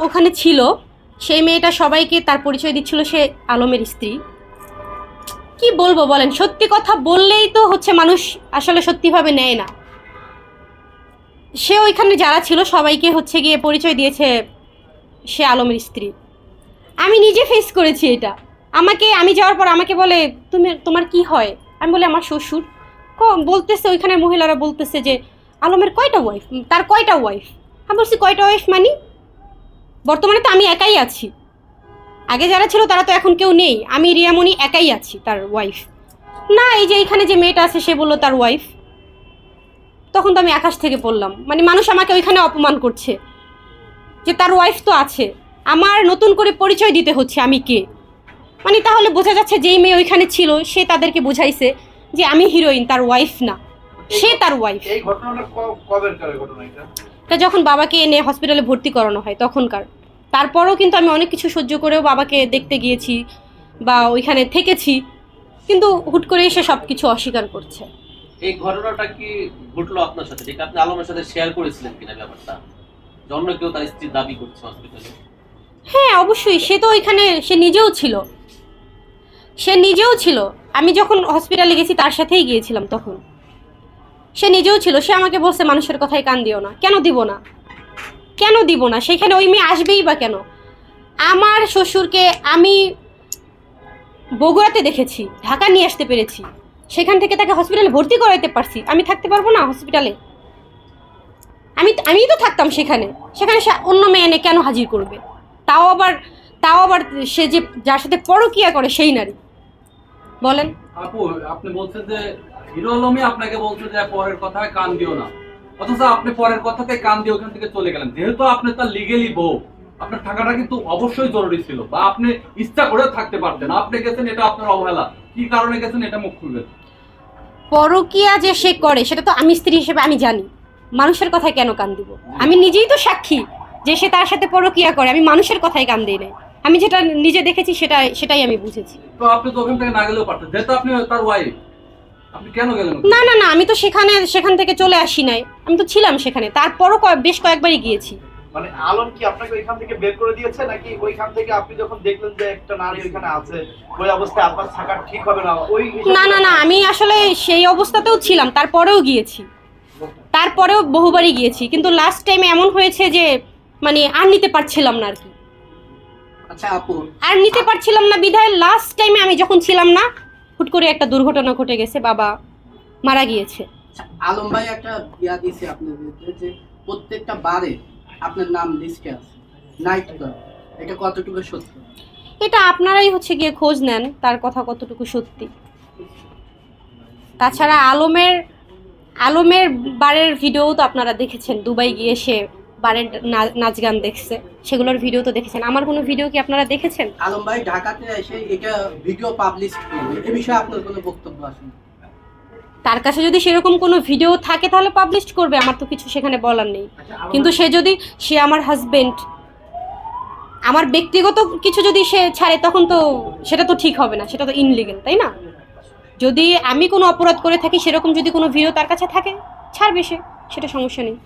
ওখানে ছিল সেই মেয়েটা সবাইকে তার পরিচয় দিচ্ছিল সে আলমের স্ত্রী। কি বলবো বলেন, সত্যি কথা বললেই তো হচ্ছে মানুষ আসলে সত্যিভাবে নেয় না। সে ওইখানে যারা ছিল সবাইকে হচ্ছে গিয়ে পরিচয় দিয়েছে সে আলমের স্ত্রী। আমি নিজে ফেস করেছি এটা। আমি যাওয়ার পর আমাকে বলে তোমার কি হয়, আমি বলি আমার শ্বশুর। বলতেছে ওইখানের মহিলারা বলতেছে যে আলমের কয়টা ওয়াইফ, তার কয়টা ওয়াইফ। আমি বলছি কয়টা ওয়াইফ মানে, বর্তমানে তো আমি একাই আছি, আগে যারা ছিল তারা তো এখন কেউ নেই, আমি রিয়ামণি একাই আছি তার ওয়াইফ। না এই যে এইখানে যে মেয়েটা আছে সে বললো তার ওয়াইফ। তখন তো আমি আকাশ থেকে পড়লাম, মানে মানুষ আমাকে ওইখানে অপমান করছে যে তার ওয়াইফ তো আছে, আমার নতুন করে পরিচয় দিতে হচ্ছে আমি কে। মানে তাহলে বোঝা যাচ্ছে যেই মেয়ে ওইখানে ছিল সে তাদেরকে বুঝাইছে যে আমি হিরোইন, তার ওয়াইফ না, সে তার ওয়াইফ। এই ঘটনাটা কবেরকার ঘটনা এটা? এটা যখন বাবাকে এনে হসপিটালে ভর্তি করানো হয় তখনকার। তারপরেও কিন্তু আমি অনেক কিছু সহ্য করেও বাবাকে দেখতে গিয়েছি বা ওইখানে থেকেছি, কিন্তু হুট করে এসে সব কিছু অস্বীকার করছে। এই ঘটনাটা কি ঘটলো আপনার সাথে, ঠিক আপনি আলমের সাথে শেয়ার করেছিলেন কিনা ব্যাপারটা? অন্য কেউ তার স্ত্রীর দাবি করছে হসপিটালে? হ্যাঁ অবশ্যই, সে তো ওইখানে সে নিজেও ছিল। আমি যখন হসপিটালে গেছি তার সাথেই গিয়েছিলাম, তখন সে নিজেও ছিল। সে আমাকে বলছে মানুষের কথায় কান দিও না। কেন দিব না? সেখানে ওই মেয়ে আসবেই বা কেন? আমার শ্বশুরকে আমি বগুড়াতে দেখেছি, ঢাকা নিয়ে আসতে পেরেছি, সেখান থেকে তাকে হসপিটালে ভর্তি করাইতে পারছি। আমি থাকতে পারবো না হসপিটালে? আমি তো থাকতাম সেখানে সে অন্য মেয়ে এনে কেন হাজির করবে? তাও আবার সে যে যার সাথে পরকীয়া করে সেই নারী। বলেন আপু, আপনি বলছেন যে হিরো আলমই আপনাকে বলছে যে পরের কথায় কান দিও না, অথচ আপনি পরের কথাতে কান দিয়ে ওখান থেকে চলে গেলেন। যেহেতু আপনি তার লিগেলি বউ, আপনার থাকাটা কিন্তু অবশ্যই জরুরি ছিল, বা আপনি ইচ্ছা করে থাকতে পারতেন। আপনি গেছেন, এটা আপনার অবহেলা। কি কারণে গেছেন এটা মুখ খুলবেন। পরকীয়া যে সে করে সেটা তো আমি স্ত্রী হিসেবে আমি জানি, মানুষের কথায় কেন কান দিব? আমি নিজেই তো সাক্ষী যে সে তার সাথে পরকীয়া করে, আমি মানুষের কথায় কান দিই নাই। আমি যেটা নিজে দেখেছি সেটাই আমি বুঝেছি। তো আপনি তো ওখান থেকে না গেলেও পারতেন, যেহেতু আপনি তার ওয়াইফ। আপনি কেন গেলেন? না, আমি তো সেখান থেকে চলে আসি নাই, আমি তো ছিলাম সেখানে। তারপরও বেশ কয়েকবারই গিয়েছি। মানে আলম কি আপনাকে ওইখান থেকে বের করে দিয়েছে, নাকি ওইখান থেকে আপনি যখন দেখলেন যে একটা নারী ওইখানে আছে ওই অবস্থায় আপনার থাকা ঠিক হবে না ওই? না, আমি আসলে সেই অবস্থাতেও ছিলাম, তারপরেও গিয়েছি, তারপরেও বহুবারই গিয়েছি, কিন্তু লাস্ট টাইমে এমন হয়েছে যে মানে আর নিতে পারছিলাম না আর কি। আচ্ছা আপু, আর নিতে পারছিলাম না বিধায় লাস্ট টাইমে আমি যখন ছিলাম না, হুট করে একটা দুর্ঘটনা ঘটে গেছে, বাবা মারা গিয়েছে। আলম ভাই একটা দিছে আপনাদের যে প্রত্যেকটা বারে আপনার নাম লিস্টে আছে নাইট ক্লাব, এটা কতটুকু সত্য? এটা আপনারাই হচ্ছে গিয়ে খোঁজ নেন তার কথা কতটুকু সত্যি। তাছাড়া আলমের বারের ভিডিও তো আপনারা দেখেছেন, দুবাই গিয়ে সে বারের নাচ গান দেখছে, সেগুলোর ভিডিও তো দেখেছেন। আমার কোনো ভিডিও কি আপনারা দেখেছেন? আলম ভাই ঢাকাতে এসে এটা ভিডিও পাবলিশ করবে, এই বিষয়ে আপনার কোনো বক্তব্য আছে? তার কাছে যদি সেরকম কোনো ভিডিও থাকে তাহলে পাবলিশ করবে, আমার তো কিছু সেখানে বলার নেই। কিন্তু সে আমার হাজবেন্ড, আমার ব্যক্তিগত কিছু যদি সে ছাড়ে তখন তো সেটা তো ঠিক হবে না, সেটা তো ইনলিগাল, তাই না? যদি আমি কোনো অপরাধ করে থাকি সেরকম যদি কোনো ভিডিও তার কাছে থাকে ছাড়বে, সেটা সমস্যা নেই।